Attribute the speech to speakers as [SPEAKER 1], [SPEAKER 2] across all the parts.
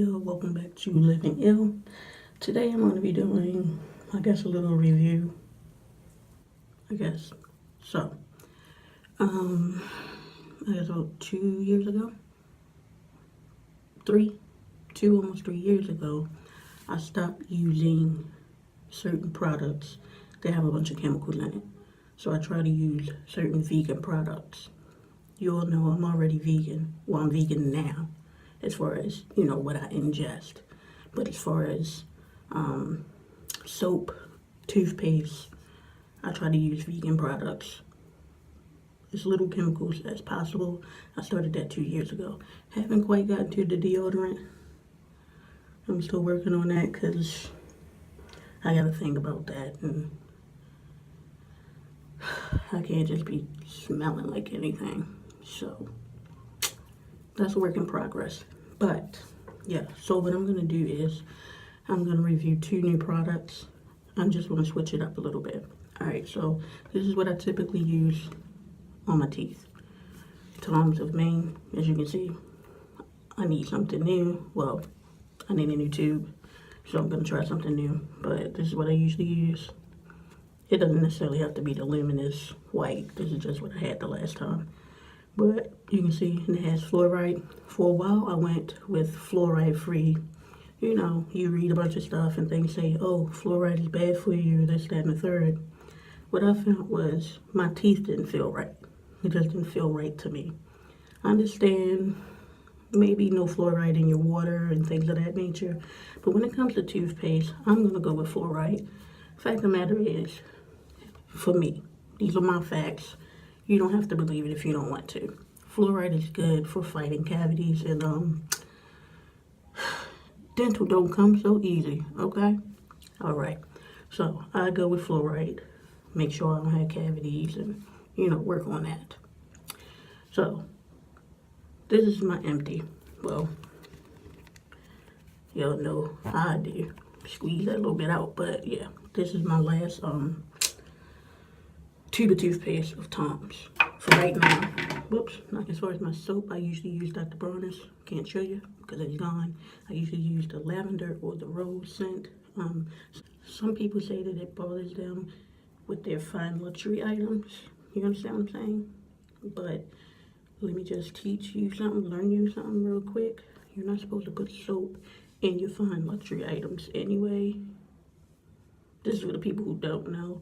[SPEAKER 1] Yo, welcome back to Living Ill. Today I'm going to be doing, I guess, a little review, I guess. So, I guess about 2 years ago, almost 3 years ago, I stopped using certain products that have a bunch of chemicals in it. So I try to use certain vegan products. You all know I'm already vegan. Well, I'm vegan now, as far as, what I ingest. But as far as soap, toothpaste, I try to use vegan products. As little chemicals as possible. I started that 2 years ago. Haven't quite gotten to the deodorant. I'm still working on that because I got to think about that. And I can't just be smelling like anything. So that's a work in progress. But yeah, so what I'm going to do is I'm going to review 2 new products. I'm just going to switch it up a little bit. Alright, so this is what I typically use on my teeth. Tom's of Maine. As you can see, I need something new. Well, I need a new tube, so I'm going to try something new. But this is what I usually use. It doesn't necessarily have to be the luminous white. This is just what I had the last time. But you can see it has fluoride. For a while, I went with fluoride free. You read a bunch of stuff and things say, oh, fluoride is bad for you, this, that, and the third. What I found was my teeth didn't feel right. It just didn't feel right to me. I understand maybe no fluoride in your water and things of that nature. But when it comes to toothpaste, I'm going to go with fluoride. Fact of the matter is, for me, these are my facts. You don't have to believe it if you don't want to. Fluoride is good for fighting cavities, and dental don't come so easy, okay? All right. So I go with fluoride. Make sure I don't have cavities and, work on that. So this is my empty. Well, y'all know how I do. Squeeze that a little bit out, but yeah, this is my last tube of toothpaste of Tom's for right now. Whoops, not as far as my soap. I usually use Dr. Bronner's. Can't show you because it's gone. I usually use the lavender or the rose scent. Some people say that it bothers them with their fine luxury items. You understand what I'm saying? But let me just teach you something, learn you something real quick. You're not supposed to put soap in your fine luxury items anyway. This is for the people who don't know.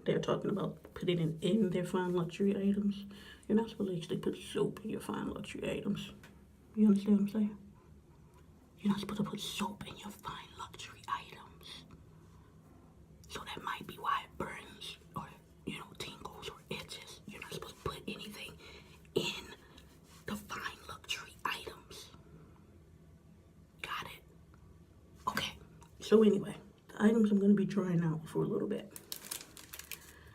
[SPEAKER 1] They're talking about putting it in their fine luxury items. You're not supposed to actually put soap in your fine luxury items. You understand what I'm saying? You're not supposed to put soap in your fine luxury items. So that might be why it burns or, tingles or itches. You're not supposed to put anything in the fine luxury items. Got it? Okay. So anyway, the items I'm going to be trying out for a little bit.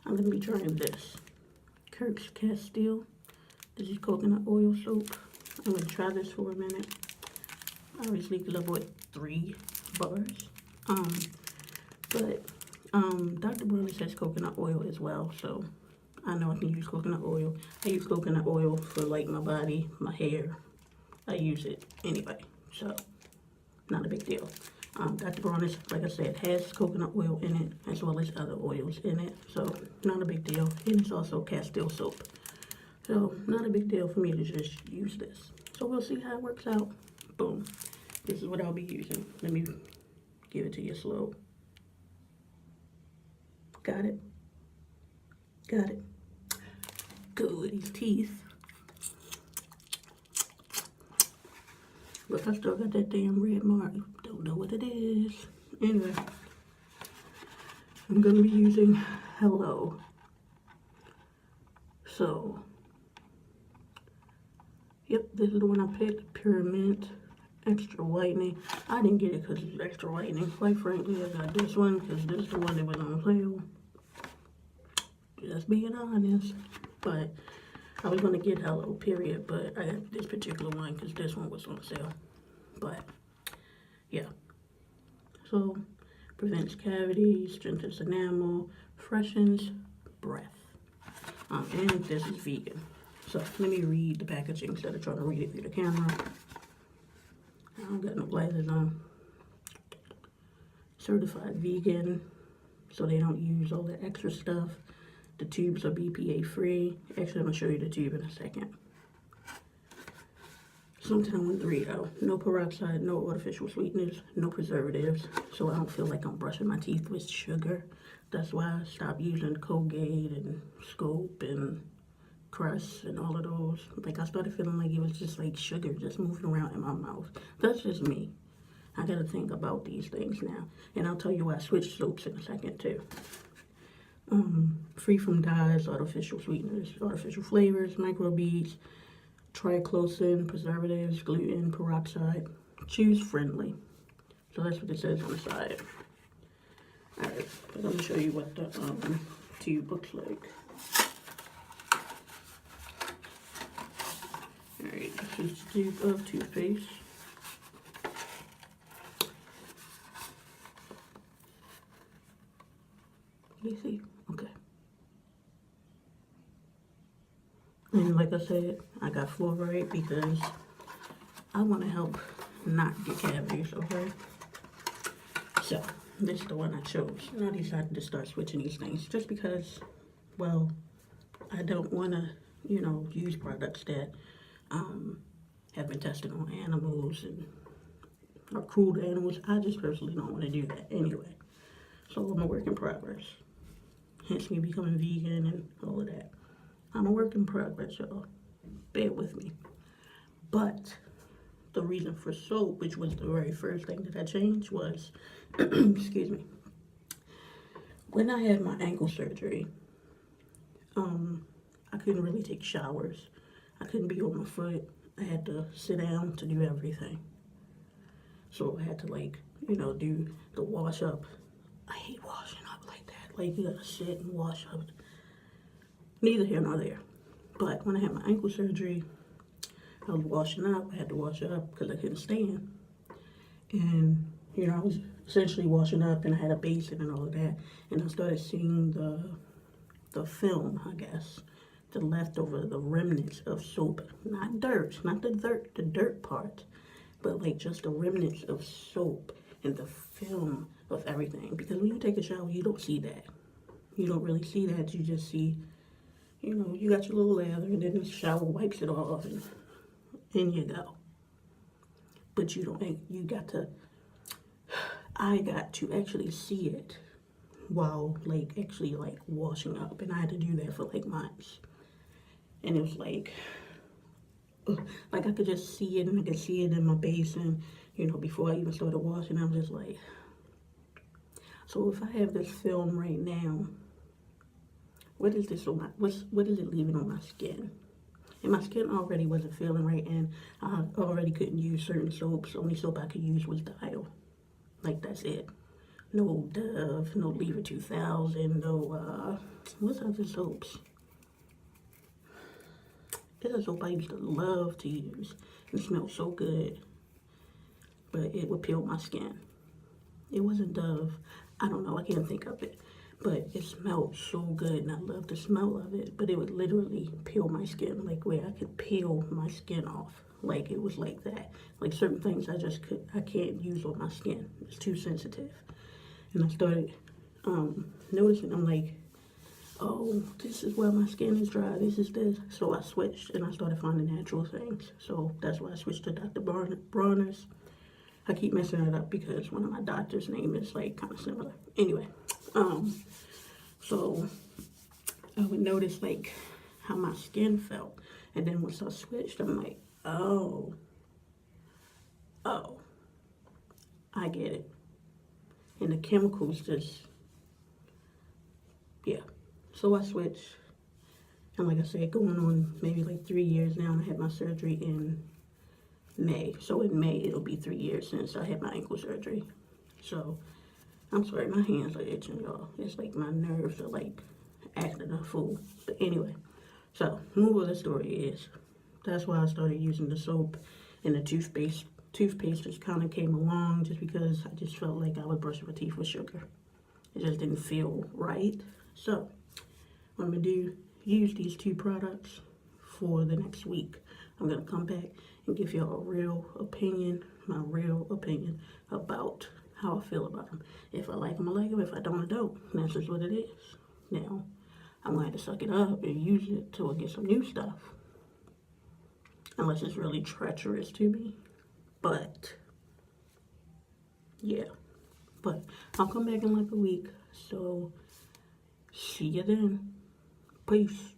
[SPEAKER 1] I'm going to be trying this. Kirks Castille. This is coconut oil soap. I'm going to try this for a minute. Obviously, because I bought 3 bars. But Dr. Bronner says coconut oil as well, so I know I can use coconut oil. I use coconut oil for like my body, my hair. I use it anyway, so not a big deal. Dr. Bronner, like I said, has coconut oil in it as well as other oils in it, so not a big deal. And it's also Castile soap, so not a big deal for me to just use this. So we'll see how it works out. Boom. This is what I'll be using. Let me give it to you slow. Got it? Got it. Good. These teeth. Look, I still got that damn red mark. Don't know what it is. Anyway, I'm going to be using Hello. So, yep, this is the one I picked. Peppermint Extra Whitening. I didn't get it because it's extra whitening. Quite frankly, I got this one because this is the one that was on sale. Just being honest. But I was going to get Hello, period. But I got this particular one because this one was on sale. But, yeah. So, prevents cavities, strengthens enamel, freshens breath. And this is vegan. So, let me read the packaging instead of trying to read it through the camera. I don't got no glasses on. Certified vegan, so they don't use all the extra stuff. The tubes are BPA free. Actually, I'm gonna show you the tube in a second. Something I want to read out. No peroxide, no artificial sweeteners, no preservatives. So I don't feel like I'm brushing my teeth with sugar. That's why I stopped using Colgate and Scope and Crest and all of those. Like I started feeling like it was just like sugar just moving around in my mouth. That's just me. I gotta think about these things now. And I'll tell you why I switched soaps in a second too. Free from dyes, artificial sweeteners, artificial flavors, microbeads, triclosan, preservatives, gluten, peroxide. Choose friendly. So that's what it says on the side. Alright, I'm going to show you what the tube looks like. Alright, this is the tube of toothpaste. You see? Okay. And like I said, I got fluoride because I want to help not get cavities, okay? So, this is the one I chose. And I decided to start switching these things just because, well, I don't want to, you know, use products that have been tested on animals and are cruel to animals. I just personally don't want to do that anyway. So, I'm a work in progress. Hence me becoming vegan and all of that. I'm a work in progress, y'all. Bear with me. But the reason for soap, which was the very first thing that I changed, was, excuse me, when I had my ankle surgery, I couldn't really take showers. I couldn't be on my foot. I had to sit down to do everything. So I had to, like, you know, do the wash up. I hate washing up like that. Like, you gotta sit and wash up. Neither here nor there. But when I had my ankle surgery, I was washing up. I had to wash up because I couldn't stand. And, you know, I was essentially washing up and I had a basin and all of that. And I started seeing the film, I guess. The leftover, the remnants of soap. Not dirt, not the dirt part. But like just the remnants of soap and the film of everything. Because when you take a shower, you don't see that. You don't really see that. You just see, you know, you got your little lather and then the shower wipes it off and in you go. But you don't, you got to, I got to actually see it while like actually like washing up. And I had to do that for like months. And it was like I could just see it and I could see it in my basin, you know, before I even started washing. I'm just like, so if I have this film right now, what is this on my, what is it leaving on my skin? And my skin already wasn't feeling right, and I already couldn't use certain soaps. The only soap I could use was Dial. Like, that's it. No Dove, no Lever 2000, no, what's other soaps? There's a soap I used to love to use. It smelled so good, but it would peel my skin. It wasn't Dove. I don't know, I can't think of it. But it smelled so good and I loved the smell of it. But it would literally peel my skin, like where I could peel my skin off. Like it was like that. Like certain things I can't use on my skin. It's too sensitive. And I started noticing, I'm like, oh, this is where my skin is dry. This is this. So I switched and I started finding natural things. So that's why I switched to Dr. Bronner's. I keep messing it up because one of my doctor's name is like kind of similar. Anyway, so I would notice like how my skin felt. And then once I switched, I'm like, oh, I get it. And the chemicals just, yeah. So I switched. And like I said, going on maybe like 3 years now. And I had my surgery in May. So in May, it'll be 3 years since I had my ankle surgery. So, I'm sorry, my hands are itching, y'all. It's like my nerves are like acting a fool. But anyway, so moral of the story is, that's why I started using the soap and the toothpaste. Toothpaste just kind of came along just because I just felt like I was brushing my teeth with sugar. It just didn't feel right. So, what I'm going to do, use these two products for the next week. I'm going to come back and give y'all a real opinion, my real opinion about how I feel about them. If I like them, I like them. If I don't, I don't. That's just what it is. Now, I'm going to have to suck it up and use it till I get some new stuff. Unless it's really treacherous to me. But, yeah. But I'll come back in like a week. So, see you then. Peace.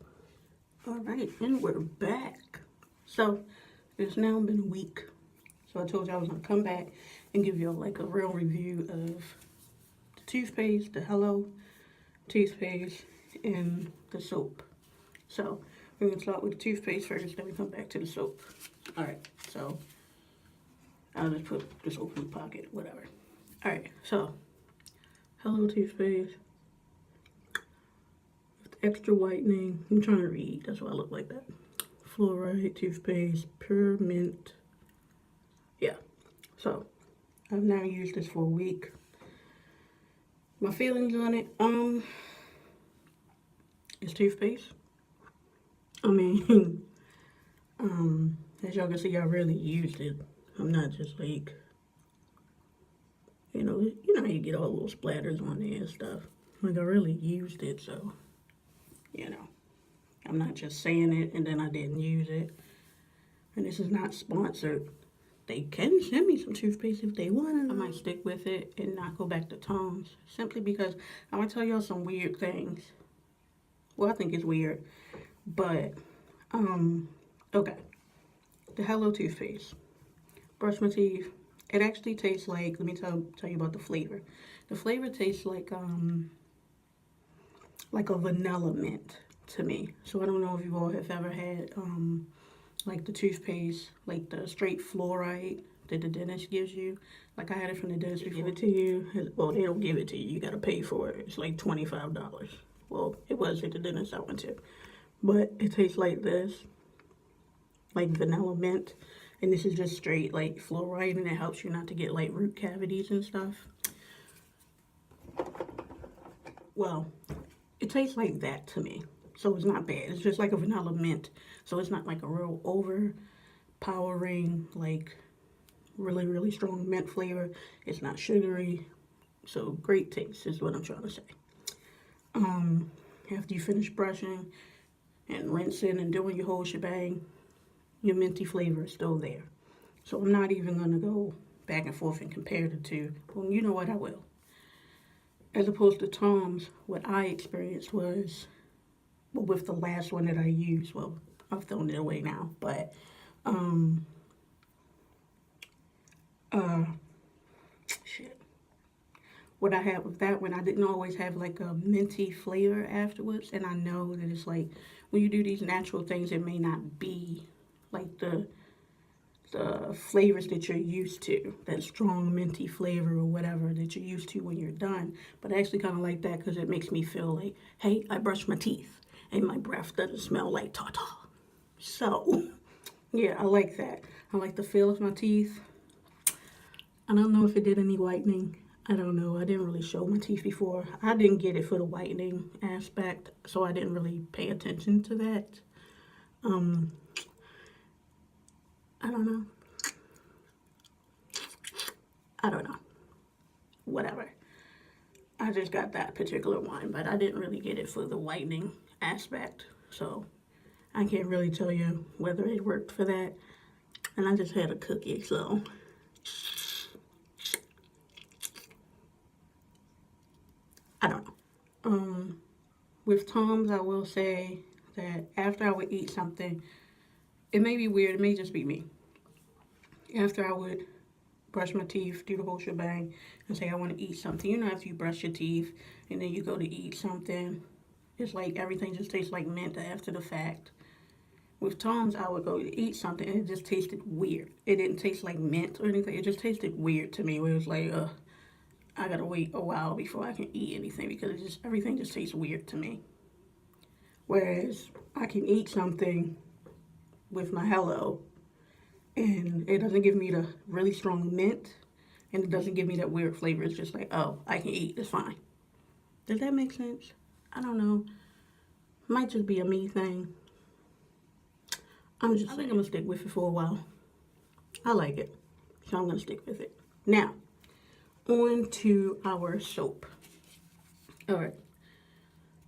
[SPEAKER 1] Alright, and we're back. So, it's now been a week. So I told you I was going to come back and give y'all like a real review of the toothpaste, the Hello toothpaste, and the soap. So, we're going to start with the toothpaste first, then we come back to the soap. Alright, so, I'll just put the soap in the pocket, whatever. Alright, so, Hello toothpaste. Extra whitening. I'm trying to read, that's why I look like that. Fluoride toothpaste, pure mint. Yeah, so I've now used this for a week. My feelings on it, it's toothpaste. I mean, as y'all can see, I really used it. I'm not just like, you know how you get all the little splatters on there and stuff. Like, I really used it, so, you know. I'm not just saying it and then I didn't use it. And this is not sponsored. They can send me some toothpaste if they want. I might stick with it and not go back to Tom's. Simply because I'm going to tell y'all some weird things. Well, I think it's weird. But, okay. The Hello toothpaste. Brush my teeth. It actually tastes like, let me tell you about the flavor. The flavor tastes like a vanilla mint to me. So I don't know if you all have ever had like the toothpaste, like the straight fluoride that the dentist gives you. Like, I had it from the dentist before. They give it to you. Well, they don't give it to you. You got to pay for it. It's like $25. Well, it was at the dentist I went to. But it tastes like this. Like vanilla mint. And this is just straight like fluoride, and it helps you not to get like root cavities and stuff. Well, it tastes like that to me. So it's not bad. It's just like a vanilla mint. So it's not like a real overpowering, like really, really strong mint flavor. It's not sugary. So great taste is what I'm trying to say. After you finish brushing and rinsing and doing your whole shebang, your minty flavor is still there. So I'm not even going to go back and forth and compare the two. Well, you know what, I will. As opposed to Tom's, what I experienced was, well, with the last one that I used, well, I've thrown it away now, but, shit. What I had with that one, I didn't always have like a minty flavor afterwards, and I know that it's like, when you do these natural things, it may not be like the flavors that you're used to, that strong minty flavor or whatever that you're used to when you're done. But I actually kind of like that because it makes me feel like, hey, I brushed my teeth and my breath doesn't smell like Tata. So, yeah, I like that. I like the feel of my teeth. I don't know if it did any whitening. I don't know. I didn't really show my teeth before. I didn't get it for the whitening aspect, so I didn't really pay attention to that. I don't know. I don't know. Whatever. I just got that particular one, but I didn't really get it for the whitening aspect. So I can't really tell you whether it worked for that. And I just had a cookie, so. I don't know. With Tom's, I will say that after I would eat something, it may be weird, it may just be me. After I would brush my teeth, do the whole shebang, and say I want to eat something. You know, after you brush your teeth and then you go to eat something, it's like everything just tastes like mint after the fact. With Tom's, I would go to eat something and it just tasted weird. It didn't taste like mint or anything. It just tasted weird to me, where it was like, I gotta wait a while before I can eat anything because everything just tastes weird to me. Whereas I can eat something with my Hello and it doesn't give me the really strong mint and it doesn't give me that weird flavor. It's just like, oh, I can eat, it's fine. Does that make sense? I don't know. Might just be a me thing. I think I'm gonna stick with it for a while. I like it, so I'm gonna stick with it. Now, on to our soap. All right,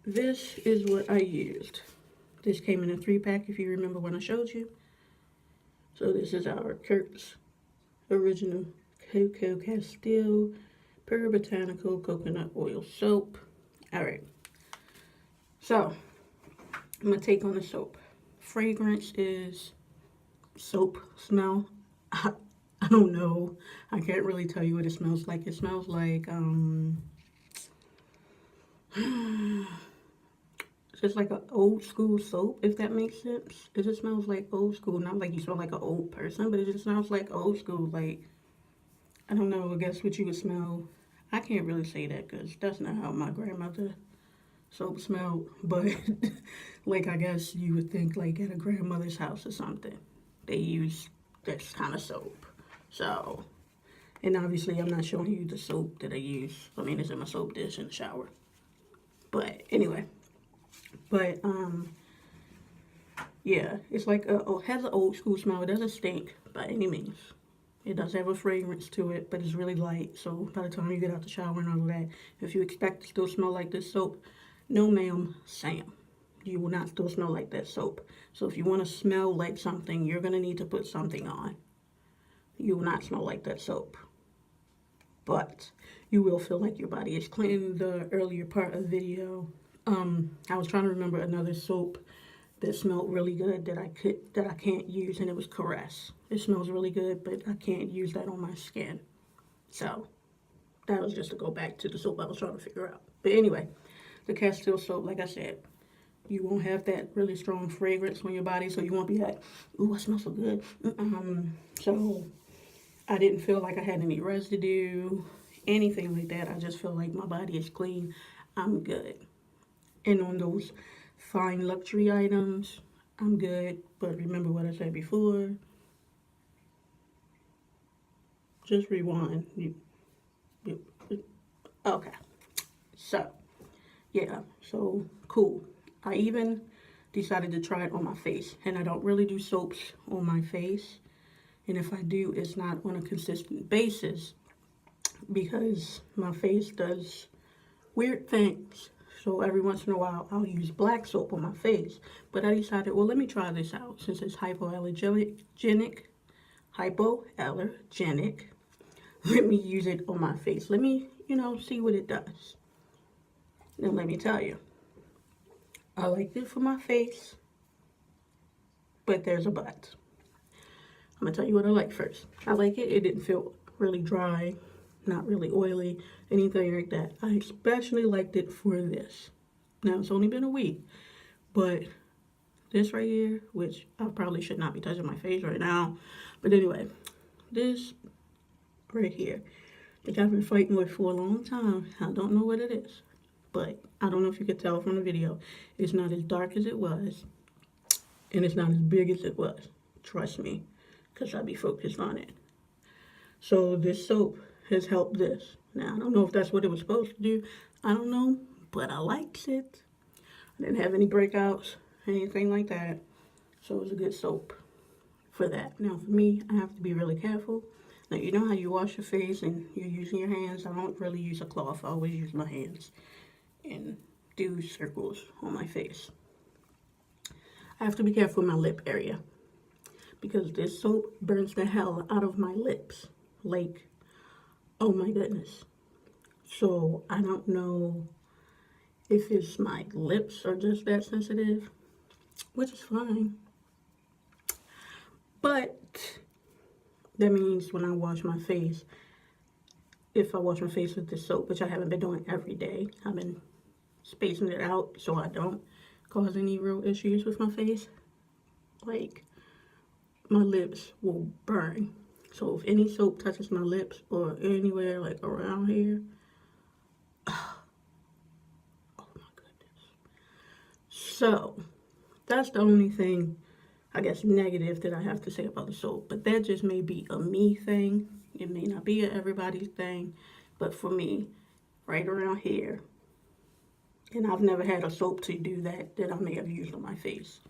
[SPEAKER 1] this is what I used. This came in a 3-pack, if you remember when I showed you. So this is our Kirks Original Kirks Castille Pure Botanical Coconut Oil Soap. All right, so my take on the soap. Fragrance is soap smell. I don't know. I can't really tell you what it smells like. It smells like it's just like an old school soap, if that makes sense. It just smells like old school. Not like you smell like an old person, but it just smells like old school. Like, I don't know, I guess what you would smell. I can't really say that because that's not how my grandmother soap smelled. But, like, I guess you would think, like, at a grandmother's house or something, they use this kind of soap. So, and obviously I'm not showing you the soap that I use. I mean, it's in my soap dish in the shower. But, anyway. But, yeah, it's like has an old school smell. It doesn't stink by any means. It does have a fragrance to it, but it's really light. So by the time you get out the shower and all of that, if you expect to still smell like this soap, no ma'am, Sam. You will not still smell like that soap. So if you want to smell like something, you're going to need to put something on. You will not smell like that soap. But you will feel like your body is clean. In the earlier part of the video, I was trying to remember another soap that smelled really good that I can't use, and it was Caress. It smells really good, but I can't use that on my skin. So that was just to go back to the soap I was trying to figure out. But anyway, the Castile soap, like I said, you won't have that really strong fragrance on your body, so you won't be like, ooh, I smell so good. So I didn't feel like I had any residue, anything like that. I just feel like my body is clean. I'm good. And on those fine luxury items, I'm good. But remember what I said before. Just rewind. Okay. So, yeah. So, cool. I even decided to try it on my face. And I don't really do soaps on my face. And if I do, it's not on a consistent basis. Because my face does weird things. So every once in a while, I'll use black soap on my face. But I decided, well, let me try this out. Since it's hypoallergenic, let me use it on my face. Let me, see what it does. Now, let me tell you. I liked it for my face. But there's a but. I'm going to tell you what I like first. I like it. It didn't feel really dry. Not really oily, anything like that. I especially liked it for this. Now, it's only been a week, but this right here, which I probably should not be touching my face right now, but anyway, this right here, which I've been fighting with for a long time. I don't know what it is, but I don't know if you could tell from the video. It's not as dark as it was, and it's not as big as it was. Trust me, because I'll be focused on it. So this soap has helped this. Now, I don't know if that's what it was supposed to do. I don't know, but I liked it. I didn't have any breakouts, anything like that. So it was a good soap for that. Now, for me, I have to be really careful. Now, you know how you wash your face and you're using your hands? I don't really use a cloth. I always use my hands and do circles on my face. I have to be careful in my lip area because this soap burns the hell out of my lips. Like, oh my goodness. So I don't know if it's my lips are just that sensitive, which is fine. But that means when I wash my face, if I wash my face with this soap, which I haven't been doing every day, I've been spacing it out so I don't cause any real issues with my face. Like, my lips will burn. So if any soap touches my lips or anywhere like around here, oh my goodness. So that's the only thing, I guess, negative that I have to say about the soap. But that just may be a me thing. It may not be a everybody's thing. But for me, right around here, and I've never had a soap to do that I may have used on my face.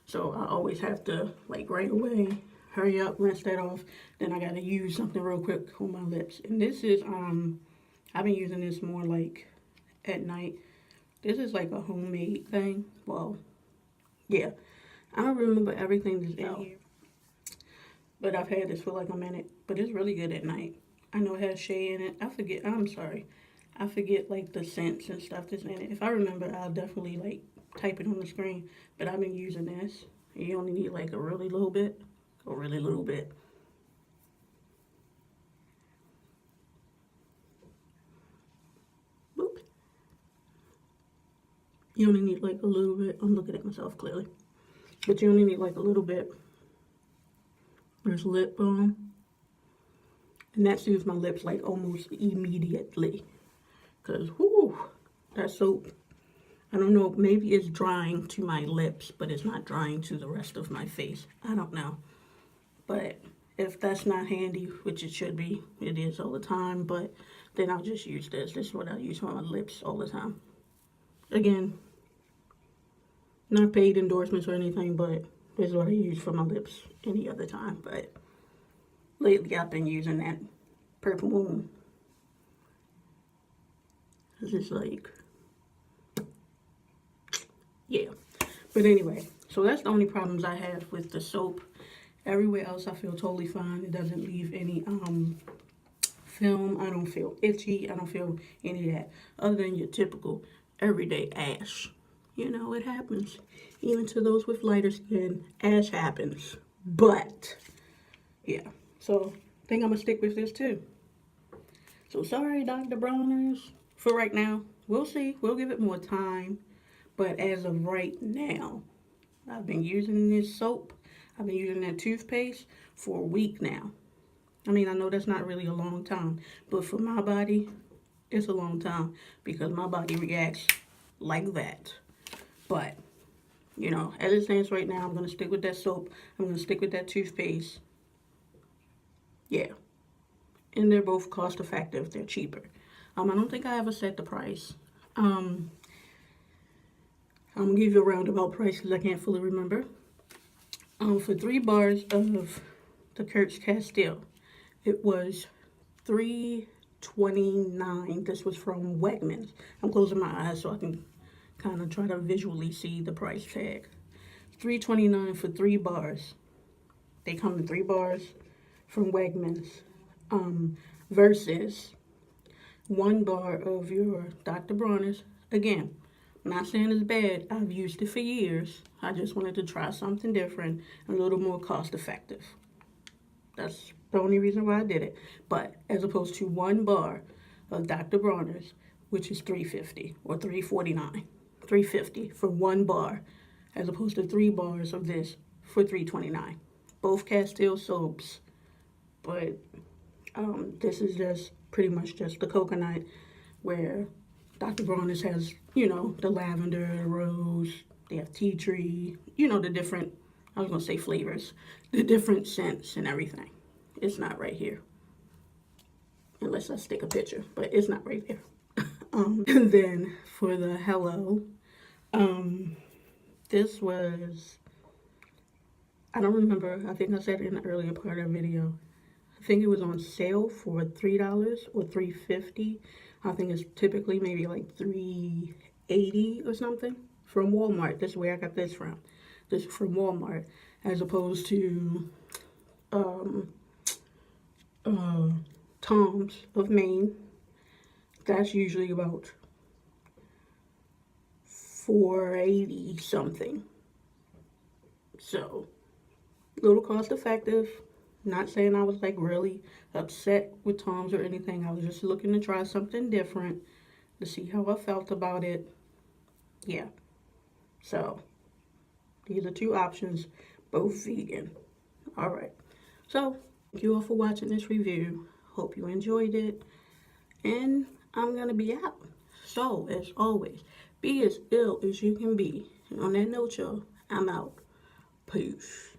[SPEAKER 1] So I always have to, like, right away, hurry up, rinse that off. Then I gotta use something real quick on my lips. And this is, I've been using this more like at night. This is like a homemade thing. Well, yeah. I don't remember everything that's in here. But I've had this for like a minute. But it's really good at night. I know it has shea in it. I forget like the scents and stuff that's in it. If I remember, I'll definitely like type it on the screen. But I've been using this. You only need like a really little bit. A really little bit. Boop. You only need like a little bit. I'm looking at myself clearly. But you only need like a little bit. There's lip balm. And that soothes my lips like almost immediately. Because, whoo, that soap, I don't know, maybe it's drying to my lips, but it's not drying to the rest of my face. I don't know. But if that's not handy, which it should be, it is all the time, but then I'll just use this. This is what I use on my lips all the time. Again, not paid endorsements or anything, but this is what I use for my lips any other time. But lately I've been using that Purple Moon. This is like, yeah. But anyway, so that's the only problems I have with the soap. Everywhere else I feel totally fine. It doesn't leave any film. I don't feel itchy. I don't feel any of that. Other than your typical everyday ash. You know, it happens. Even to those with lighter skin, ash happens. But, yeah. So, I think I'm going to stick with this too. So, sorry, Dr. Browners, for right now. We'll see. We'll give it more time. But as of right now, I've been using this soap. I've been using that toothpaste for a week now. I mean, I know that's not really a long time. But for my body, it's a long time. Because my body reacts like that. But, you know, as it stands right now, I'm going to stick with that soap. I'm going to stick with that toothpaste. Yeah. And they're both cost effective. They're cheaper. I don't think I ever set the price. I'm going to give you a roundabout price because I can't fully remember. For 3 bars of the Kirks Castille, it was $3.29. This was from Wegmans. I'm closing my eyes so I can kind of try to visually see the price tag. $3.29 for 3 bars. They come in 3 bars from Wegmans. Versus 1 bar of your Dr. Bronner's. Again, I'm not saying it's bad. I've used it for years. I just wanted to try something different and a little more cost effective. That's the only reason why I did it. But as opposed to 1 bar of Dr. Bronner's, which is $3.50 or $3.49. $3.50 for 1 bar, as opposed to 3 bars of this for $3.29. Both Castile soaps, but this is just pretty much just the coconut, where Dr. Bronner's has, you know, the lavender, the rose, they have tea tree, you know, the different, I was going to say flavors, the different scents and everything. It's not right here. Unless I stick a picture, but it's not right there. And then for the Hello, this was, I don't remember, I think I said in the earlier part of the video, I think it was on sale for $3 or $3.50. I think it's typically maybe like $3.80 or something from Walmart. That's where I got this from. This is from Walmart, as opposed to Tom's of Maine. That's usually about $4.80 something. So, a little cost effective. Not saying I was like really upset with Tom's or anything. I was just looking to try something different to see how I felt about it. Yeah. So, these are 2 options, both vegan. Alright. So, thank you all for watching this review. Hope you enjoyed it. And I'm going to be out. So, as always, be as ill as you can be. And on that note, y'all, I'm out. Peace.